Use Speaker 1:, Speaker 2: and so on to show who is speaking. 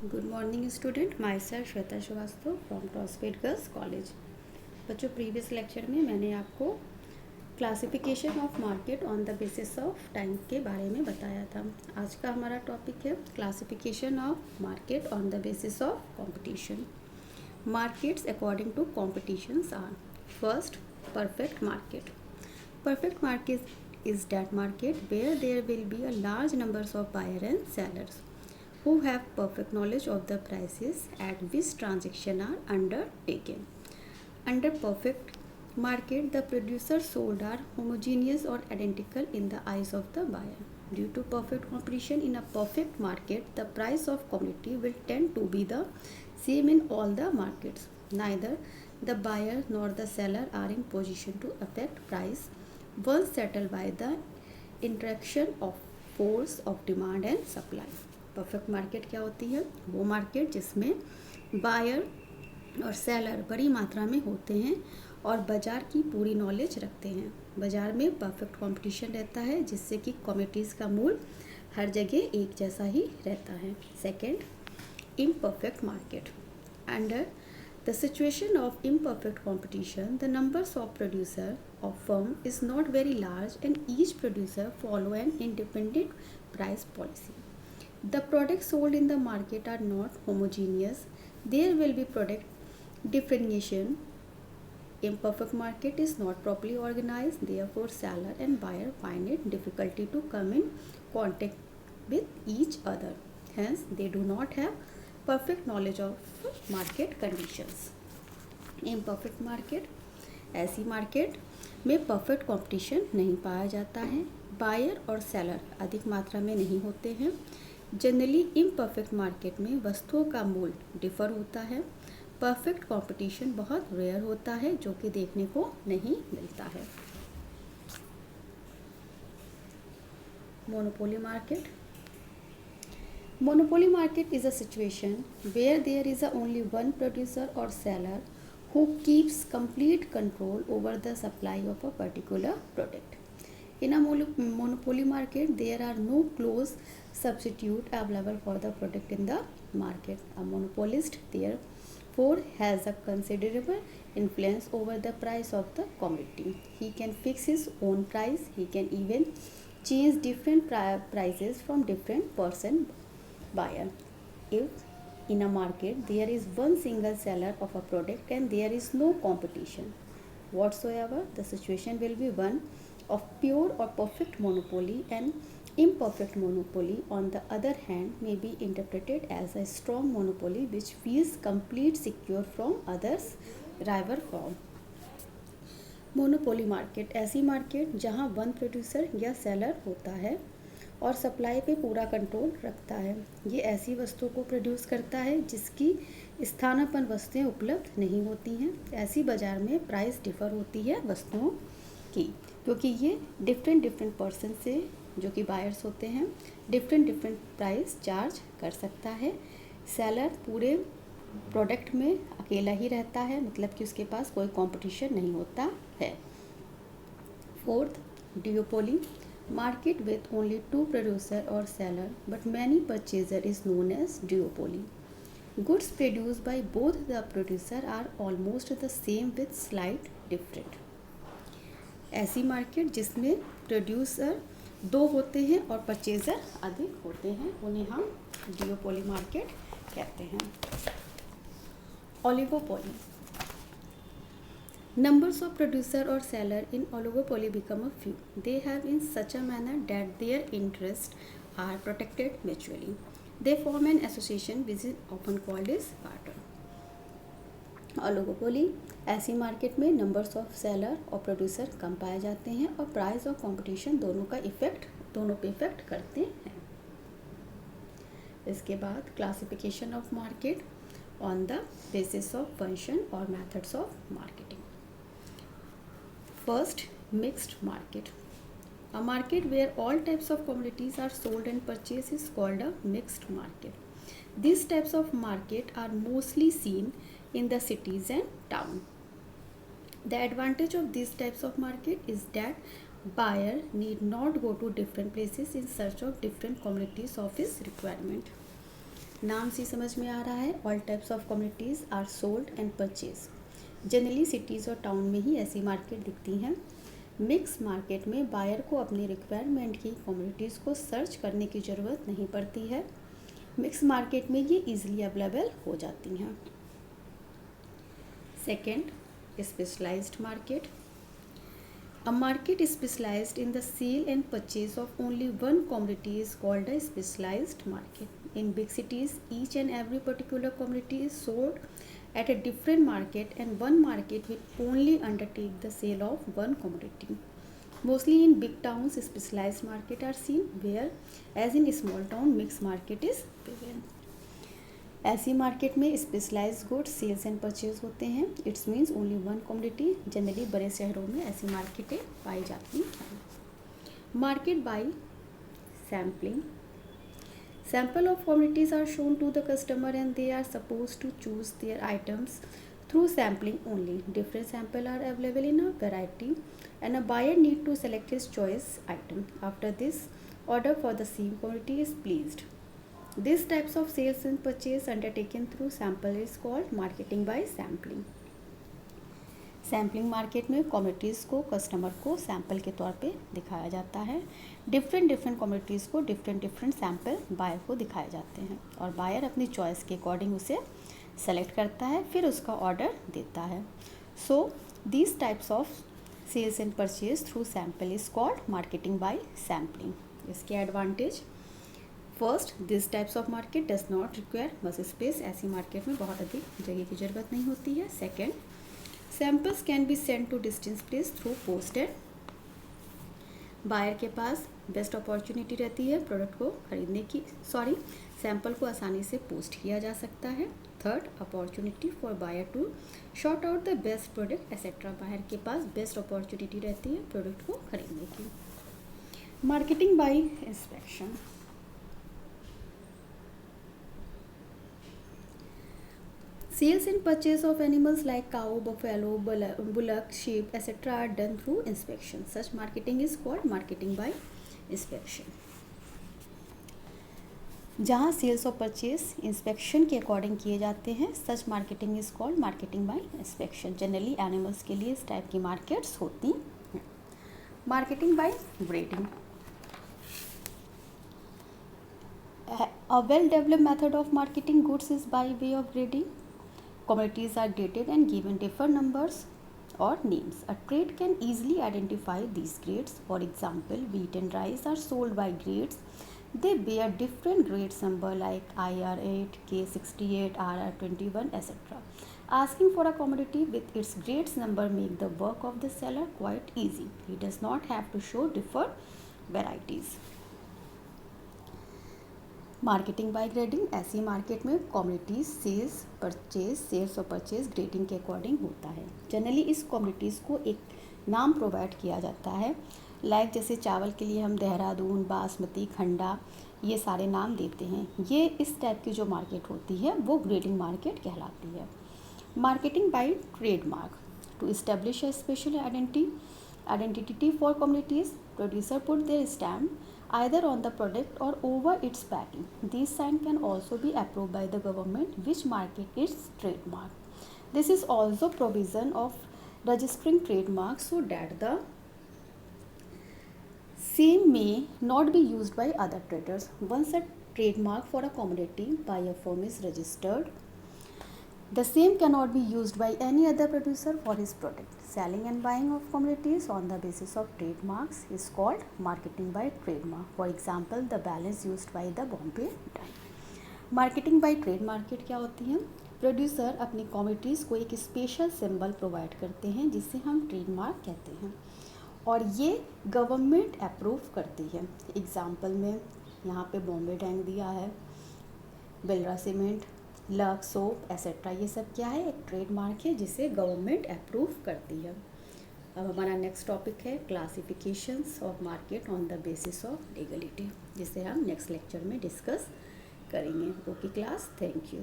Speaker 1: Good morning student, myself Shweta Srivastava from टॉसफेड girls college. बच्चों, previous lecture में मैंने आपको classification of market on the basis of time के बारे में बताया था। आज का हमारा टॉपिक है classification of market on the basis of competition. Markets according to competitions are first, perfect market. Perfect market is that market where there will be a large numbers of buyer and sellers who have perfect knowledge of the prices at which transactions are undertaken. Under perfect market, the producers sold are homogeneous or identical in the eyes of the buyer. Due to perfect competition in a perfect market, the price of commodity will tend to be the same in all the markets. Neither the buyer nor the seller are in position to affect price once settled by the interaction of force of demand and supply. Perfect market क्या होती है? वो market जिसमें buyer और seller बड़ी मात्रा में होते हैं और बाज़ार की पूरी नॉलेज रखते हैं। बाज़ार में परफेक्ट कंपटीशन रहता है जिससे कि कमोडिटीज़ का मूल्य हर जगह एक जैसा ही रहता है। Second, imperfect market. Under the situation of imperfect competition, the numbers of producer of firm is not very large and each producer follow an independent price policy. The products sold in the market are not homogeneous. There will be product differentiation. Imperfect market is not properly organized, therefore seller and buyer find it difficulty to come in contact with each other. Hence, they do not have perfect knowledge of market conditions. Imperfect market, ऐसी market में perfect competition नहीं पाया जाता है। Buyer और seller अधिक मात्रा में नहीं होते हैं। जनरली इम्परफेक्ट मार्केट में वस्तुओं का मूल्य डिफर होता है। परफेक्ट कंपटीशन बहुत रेयर होता है जो कि देखने को नहीं मिलता है। Monopoly market. Monopoly market is a situation where there is only one producer or seller who keeps complete control over the supply of a particular product. In a monopoly market, there are no close substitute available for the product in the market. A monopolist therefore has a considerable influence over the price of the commodity. He can fix his own price. He can even change different prices from different person buyer. If in a market there is one single seller of a product and there is no competition whatsoever, the situation will be one of pure or perfect monopoly. And imperfect monopoly, on the other hand, may be interpreted as a strong monopoly which feels complete secure from others rival firm. Monopoly market, ऐसी market जहां one producer या seller होता है और supply पे पूरा control रखता है। ये ऐसी वस्तुओं को प्रोड्यूस करता है जिसकी स्थानापन्न वस्तुएं उपलब्ध नहीं होती हैं। ऐसी बाज़ार में प्राइस डिफ़र होती है वस्तुओं की, क्योंकि ये डिफरेंट पर्सन से, जो कि बायर्स होते हैं, डिफरेंट प्राइस चार्ज कर सकता है। सेलर पूरे प्रोडक्ट में अकेला ही रहता है, मतलब कि उसके पास कोई कंपटीशन नहीं होता है। Fourth, डिओपोली market with only two producer or seller but many purchaser is known as duopoly. Goods produced by both the producer are almost the same with slight different. ऐसी मार्केट जिसमें प्रोड्यूसर दो होते हैं और purchaser अधिक होते हैं उन्हें हम डिओपोली मार्केट कहते हैं। Oligopoly. Numbers of producer or seller in oligopoly become a few. They have in such a manner that their interests are protected mutually. They form an association which is often called as barter. Oligopoly, ऐसी market में numbers of seller और producer कम पाए जाते हैं और price और competition दोनों पे इफेक्ट करते हैं। इसके बाद classification of market on the basis of function और methods of marketing. First, mixed market. A market where all types of commodities are sold and purchased is called a mixed market. These types of market are mostly seen in the cities and town. The advantage of these types of market is that buyer need not go to different places in search of different commodities of his requirement. नाम से समझ में आ रहा है, all types of communities are sold and purchase. Generally cities और town में ही ऐसी मार्केट दिखती हैं। मिक्स मार्केट में बायर को अपने रिक्वायरमेंट की कम्युनिटीज़ को सर्च करने की ज़रूरत नहीं पड़ती है। मिक्स मार्केट में ये ईजिली अवेलेबल हो जाती हैं। Second, specialised market. A market specialized in the sale and purchase of only one commodity is called a specialized market. In big cities, each and every particular commodity is sold at a different market, and one market will only undertake the sale of one commodity. Mostly in big towns, specialized market are seen, where as in small town, mixed market is present. ऐसी market में specialized goods sales and purchase होते हैं। It's means only one commodity. Generally बड़े शहरों में ऐसी मार्केटें पाई जाती हैं। Market by sampling. Sample of commodities are shown to the customer and they are supposed to choose their items through sampling only. Different sample are available in a variety and a buyer need to select his choice item. After this, order for the same quantity is placed. These types of sales and purchase undertaken through sample is called marketing by sampling. Sampling market में commodities को customer को sample के तौर पे दिखाया जाता है। Different commodities को डिफरेंट सैंपल बायर को दिखाए जाते हैं और बायर अपनी चॉइस के अकॉर्डिंग उसे सेलेक्ट करता है, फिर उसका ऑर्डर देता है। So these types of sales and purchase through sample is called marketing by sampling. इसके advantage, first, this types of market does not require much space. ऐसी मार्केट में बहुत अधिक जगह की ज़रूरत नहीं होती है। Second, samples can be send to distance place through posted. Buyer के पास बेस्ट अपॉर्चुनिटी रहती है प्रोडक्ट को खरीदने की, सैंपल को आसानी से पोस्ट किया जा सकता है। Third, opportunity for buyer to short out the best product etcetera. Buyer के पास बेस्ट अपॉर्चुनिटी रहती है प्रोडक्ट को खरीदने की। Marketing by inspection. Sales and purchase of animals like cow, buffalo, bullock, sheep, etc. are done through inspection. Such marketing is called marketing by inspection. जहाँ sales और purchase inspection के according किए जाते हैं, such marketing is called marketing by inspection. Generally animals के लिए इस type की मार्केट्स होती हैं। Marketing by breeding. A well-developed method of marketing goods is by way of breeding. Commodities are dated and given different numbers or names. A trade can easily identify these grades. For example, wheat and rice are sold by grades. They bear different grades number like IR8, K68, RR21, etc. Asking for a commodity with its grades number make the work of the seller quite easy. He does not have to show different varieties. Marketing bye grading. ऐसी market में commodities sales और purchase grading के according होता है। Generally इस commodities को एक नाम प्रोवाइड किया जाता है, लाइक जैसे चावल के लिए हम देहरादून, बासमती, खंडा, ये सारे नाम देते हैं। ये इस टाइप की जो मार्केट होती है वो ग्रेडिंग मार्केट कहलाती है। Marketing by trademark. To establish a special identity for communities, producer put their stamp either on the product or over its packing. These sign can also be approved by the government which market its trademark. This is also provision of registering trademarks so that the same may not be used by other traders. Once a trademark for a commodity by a firm is registered, the same cannot be used by any other producer for his product. Selling and buying of commodities on the basis of trademarks is called marketing by trademark. For example, the balance used by the Bombay dye. Marketing bye trade market क्या होती है? Producer अपनी commodities को एक special symbol provide करते हैं जिसे हम ट्रेडमार्क कहते हैं और ये गवर्नमेंट अप्रूव करती है। एग्जाम्पल में यहाँ पे बॉम्बे डाई दिया है, बिलरा सीमेंट, लक्स सोप एसेट्रा, ये सब क्या है? एक ट्रेडमार्क है जिसे गवर्नमेंट अप्रूव करती है। अब हमारा नेक्स्ट टॉपिक है classifications of market on the basis of legality, जिसे हम नेक्स्ट लेक्चर में डिस्कस करेंगे। Okay class, thank you.